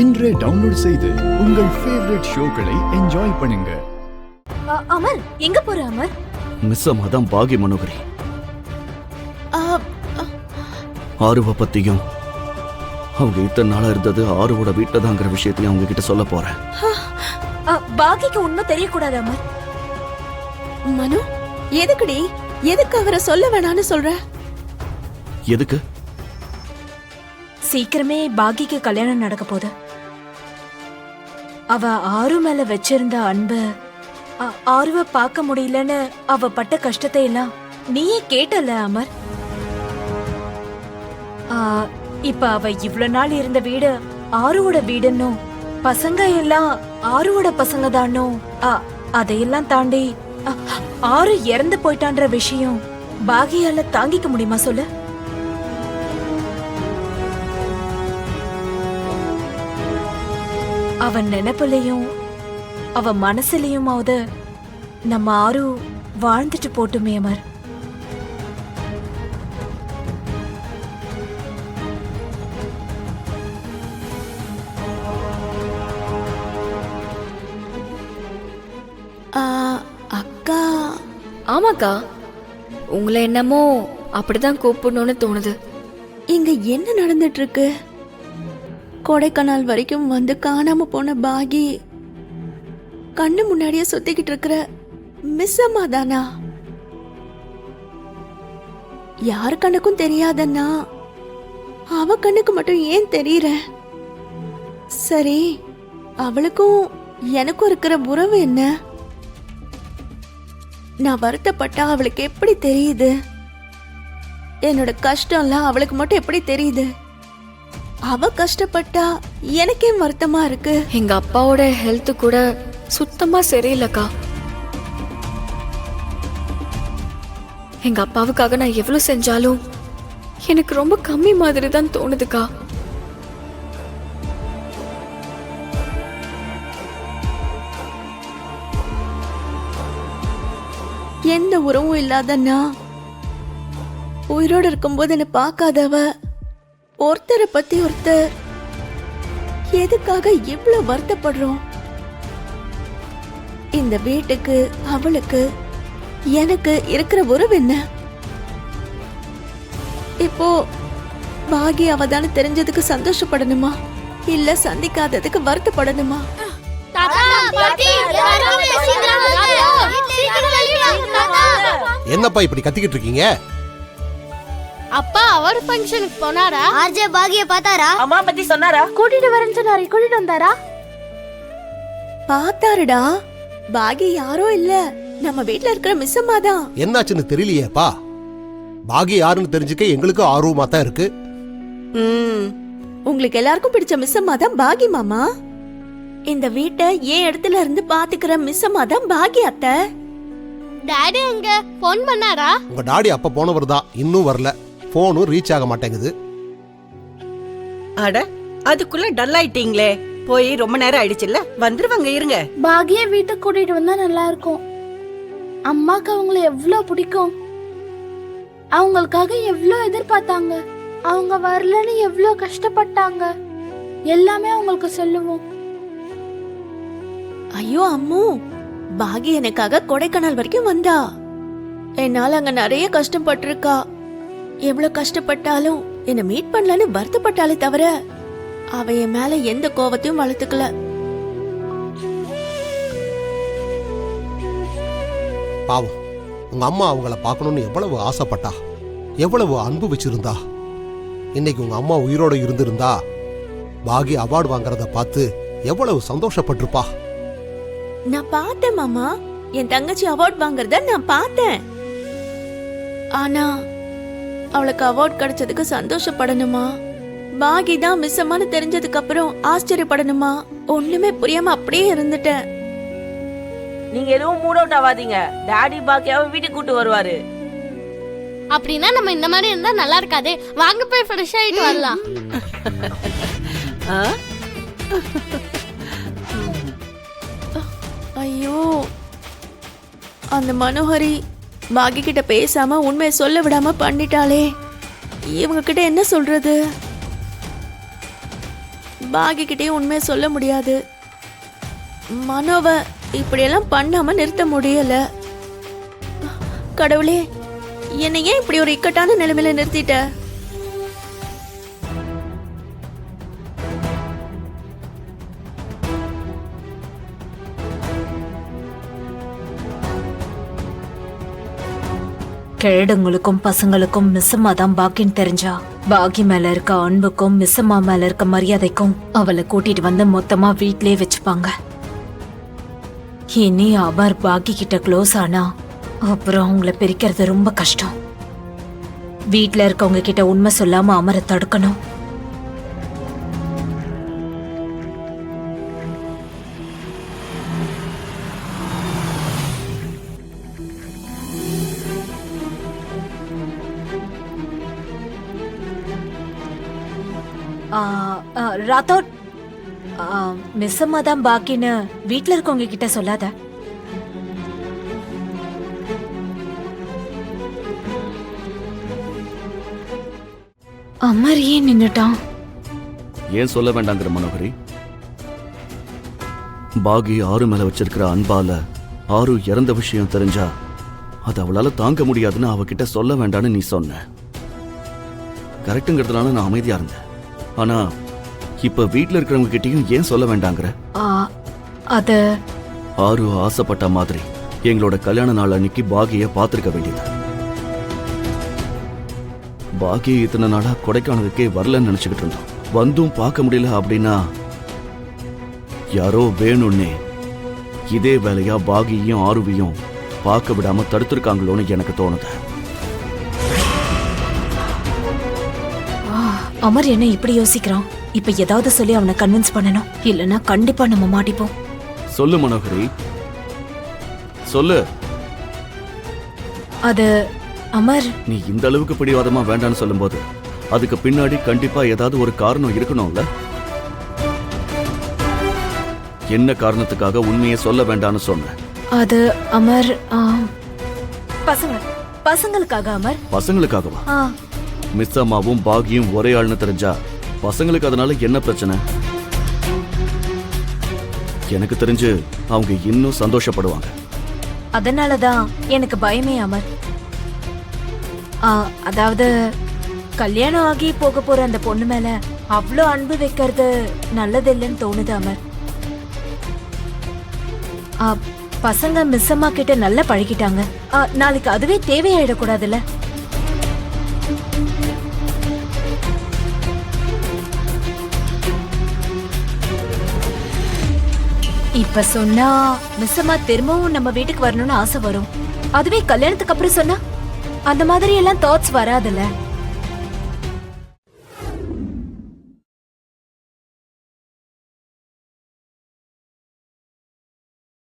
இன்றே டவுன்லோட் செய்து உங்கள் ஃபேவரட் ஷோக்களை என்ஜாய் பண்ணுங்க. அமர், எங்க போற அமர்? மிஸ் அம்மாதான் பாகி மனோகரி. ஆருவ பத்தியும் அவங்க இத்தனை நாளா இருந்தது ஆருவோட வீட்டுலதாங்கிற விஷயத்தையும் அவங்க கிட்ட சொல்ல போறேன். பாகிக்கு உண்மை தெரியக்கூடாது அமர். மனு, எதுக்குடி? எதுக்கு அவரை சொல்ல வேணான்னு சொல்ற? எதுக்கு? சீக்கிரமே பாகிக்கு கல்யாணம் நடக்க போகுது. அவ ஆறு மேல வச்சிருந்த அன்பு, ஆருவ பார்க்க முடியலன்னு அவ பட்ட கஷ்டத்தை எல்லாம் நீயே கேட்டல அமர். இப்ப அவ இவ்வளவு நாள் இருந்த வீடு ஆருவோட வீடுன்னும், பசங்க எல்லாம் ஆருவோட பசங்க தானும், அதையெல்லாம் தாண்டி ஆறு இறந்து போயிட்டான்ற விஷயம் பாகியால தாங்கிக்க முடியுமா சொல்லு? அவன் நினைப்புலயும் அவ மனசுலயுமாவது நம்ம ஆறு வாழ்ந்துட்டு போட்டுமே அமர். அக்கா. ஆமாக்கா, உங்களை என்னமோ அப்படிதான் கூப்பிடணும்னு தோணுது. இங்க என்ன நடந்துட்டு இருக்கு? கொடைக்கானல் வரைக்கும் வந்து காணாம போன பாகி கண்ணு முன்னாடியே சுத்திக்கிட்டு இருக்கிற மிஸ் அம்மா தானா? யாரு கண்ணுக்கும் தெரியாதன்னா அவ கண்ணுக்கு மட்டும் ஏன் தெரியற? சரி, அவளுக்கும் எனக்கும் இருக்கிற உறவு என்ன? நான் வருத்தப்பட்டா அவளுக்கு எப்படி தெரியுது? என்னோட கஷ்டம்லாம் அவளுக்கு மட்டும் எப்படி தெரியுது? அவ கஷ்டப்பட்டா எனக்கே வருத்தமா இருக்கு. எங்க அப்பாவோட ஹெல்த் கூட சுத்தமா சரியில்லைக்கா. எங்க அப்பாவுக்காக நான் எவ்வளவு செஞ்சாலும் எனக்கு ரொம்ப கம்மி மாதிரி தான் தோணுதுக்கா. எந்த உறவும் இல்லாதன்னா உயிரோடு இருக்கும்போது என்ன பார்க்காதவ ஒருத்தரை பத்தி ஒருத்தர் எதுக்காக இவ்வளவு வருத்தப்படுறோம்? இந்த வீட்டுக்கு அவளுக்கு எனக்கு இருக்கிற உறவு என்ன? இப்போ பாகி அவதான தெரிஞ்சதுக்கு சந்தோஷப்படணுமா, இல்ல சந்திக்காததுக்கு வருத்தப்படணுமா? என்னப்பா இப்படி கத்திக்கிட்டு இருக்கீங்க? அப்பா அவர் ஃபங்க்ஷனுக்கு போனாரா? ஆர்ஜே பாகிய பார்த்தாரா? அம்மா பத்தி சொன்னாரா? கூட்டிட்டு வரேன்னு சொன்னாரு. கூட்டிட்டு வந்தாரா? பார்த்தாருடா. பாகி யாரோ இல்ல, நம்ம வீட்ல இருக்கிற மிஸ் அம்மா தான். என்னாச்சுன்னு தெரியலையேப்பா. பாகி யாருன்னு தெரிஞ்சுக்க எங்களுக்கு ஆர்வமா தான் இருக்கு. உங்களுக்கு எல்லாருக்கும் பிடிச்ச மிஸ் அம்மா தான் பாகி மாமா. இந்த வீட்டை ஏன் இடத்துல இருந்து பாத்துக்கிற மிஸ் அம்மா தான் பாகி அத்தை. டாடி அங்க போன் பண்ணாரா? உங்க டாடி அப்ப போனவர் தான், இன்னும் வரல. போனும் ரீச் ஆக மாட்டேங்குது. அட, அதுக்குள்ள டல் ஆயிட்டீங்களே. போய் ரொம்ப நேரம் ஆயிடுச்சுல்ல, வந்துருவாங்க, இருங்க. பாகிய வீட்டுக்கு கூட்டிட்டு வந்தா நல்லா இருக்கும். அம்மாக்கு அவங்கள எவ்வளவு பிடிக்கும். அவங்களுக்காக எவ்வளவு எதிர்பார்த்தாங்க. அவங்க வரலன்னு எவ்வளவு கஷ்டப்பட்டாங்க. எல்லாமே அவங்களுக்கு சொல்லுவோம். ஐயோ அம்மு, பாகி எனக்காக கொடைக்கானல் வரைக்கும் வந்தா. என்னால அங்க நிறைய கஷ்டப்பட்டிருக்கா. எவ்வளவு கஷ்டப்பட்டாலும் என்ன மீட் பண்ணலன்னு வருத்தப்பட்டாலே தவிர அவ என் மேல எந்த கோவத்தையும் வளர்த்துக்கல. பாவம், உங்க அம்மா அவங்கள பார்க்கணும்னு எவ்வளவு ஆசைப்பட்டா, எவ்வளவு அன்பு வச்சிருந்தா. இன்னைக்கு உங்க அம்மா உயிரோட இருந்திருந்தா பாகி அவார்டு வாங்குறத பார்த்து எவ்வளவு சந்தோஷப்பட்டிருப்பா. நான் பார்த்தேன் மாமா, என் தங்கச்சி அவார்ட் வாங்குறத நான் பார்த்தேன். ஆனா அவளுக்கு அவார்ட் கிடைச்சதுக்கு சந்தோஷப்படணுமா, பாகி தான் மிஸ் அம்மான்னு தெரிஞ்சதுக்கு அப்புறம் ஆச்சரியப்படணுமா, ஒண்ணுமே புரியாம அப்படியே இருந்துட்டேன். நீங்க எதுவும் மூட் அவுட் ஆகாதீங்க. டாடி பாக்கியாவை வீட்டுக்கு கூட்டு வருவாரு. அப்படின்னா நம்ம இந்த மாதிரி இருந்தா நல்லா இருக்காதே. வாங்க போய் ஃப்ரெஷ் ஆயிட்டு வரலாம். ஐயோ, அந்த மனோகரி பாகி கிட்ட பேசாம உண்மையை சொல்ல விடாம பண்ணிட்டாளே. இவங்க கிட்ட என்ன சொல்றது? பாகிக்கிட்டேயும் உண்மையை சொல்ல முடியாது. மனோவை இப்படியெல்லாம் பண்ணாம நிறுத்த முடியல. கடவுளே, என்னை ஏன் இப்படி ஒரு இக்கட்டான நிலைமையில நிறுத்திட்ட? கிழடுங்களுக்கும் பசங்களுக்கும் மிஸ்ஸம்மா தான் பாக்கின்னு தெரிஞ்சா பாக்கி மேல இருக்க அன்புக்கும் மிஸ்ஸம்மா மேல இருக்க மரியாதைக்கும் அவளை கூட்டிட்டு வந்து மொத்தமா வீட்லயே வச்சுப்பாங்க. இனி அவர் பாக்கி கிட்ட க்ளோஸ் ஆனா அப்புறம் அவங்கள பிரிக்கிறது ரொம்ப கஷ்டம். வீட்ல இருக்கவங்க கிட்ட உண்மை சொல்லாம அமர தடுக்கணும். ராத்தோட், மிஸ் அம்மா தான் பாக்கின்னு வீட்ல இருக்கவங்க கிட்ட சொல்லாத. அமர் ஏன் நின்னுட்டான்? ஏன் சொல்ல வேண்டாங்கிற மனோகரி? பாகி ஆறு மேல வச்சிருக்கிற அன்பால ஆறு இறந்த விஷயம் தெரிஞ்சா அது அவளால தாங்க முடியாதுன்னு அவகிட்ட சொல்ல வேண்டான்னு நீ சொன்ன. கரெக்டுங்கிறதுனால நான் அமைதியா இருந்தேன். ஆனா இப்ப வீட்ல இருக்கிறவங்க கிட்டயும் ஏன் சொல்ல வேண்டாங்கிற? அது ஆறு ஆசைப்பட்ட மாதிரி எங்களோட கல்யாண நாள் அன்னைக்கு பாகிய பாத்திருக்க வேண்டியது. பாகி இத்தனை நாளா கொடைக்கானலுக்கே வரலன்னு நினைச்சுக்கிட்டு இருந்தோம். வந்தும் பார்க்க முடியல அப்படின்னா யாரோ வேணும்னே இதே வேலையா பாகியையும் ஆருவியும் பார்க்க விடாம தடுத்திருக்காங்களோன்னு எனக்கு தோணுது. அமர் என்ன இப்படி யோசிக்கிறான்? இப்ப ஏதாவது சொல்லி அவனை கன்வின்ஸ் பண்ணணும், இல்லனா கண்டிப்பா நம்ம மாட்டிப்போம். சொல்லு மனோகரி, சொல்லு. அது அமர், நீ இந்த அளவுக்கு பிடிவாதமா வேண்டான்னு சொல்லும்போது அதுக்கு பின்னாடி கண்டிப்பா ஏதாவது ஒரு காரணம் இருக்கணும்ல? என்ன காரணத்துக்காக உண்மையை சொல்ல வேண்டான்னு சொன்ன? அது அமர், பசங்களுக்காக அமர். பசங்களுக்காகவா? மிஸ் அம்மாவும் பாகியும் ஒரே ஆள்னு தெரிஞ்சா பசங்களுக்கு அதனால என்ன பிரச்சனை? எனக்கு தெரிஞ்சு அவங்க இன்னும் சந்தோஷப்படுவாங்க. அதனாலதான் எனக்கு பயமே அமர். அதாவது கல்யாணம் ஆகி போக போற அந்த பொண்ணு மேல அவ்வளோ அன்பு வைக்கிறது நல்லது இல்லைன்னு தோணுது அமர். பசங்க மிஸ் அம்மா கிட்ட நல்லா பழகிட்டாங்க. நாளைக்கு அதுவே தேவையாயிடக்கூடாதுல்ல. இப்ப சொன்னா மிஸ் அம்மா திரும்பவும் நம்ம வீட்டுக்கு வரணும்னு ஆசை வரும். அதுவே கல்யாணத்துக்கு அப்புறம் சொன்னா அந்த மாதிரி எல்லாம் தாட்ஸ் வராதுல்ல.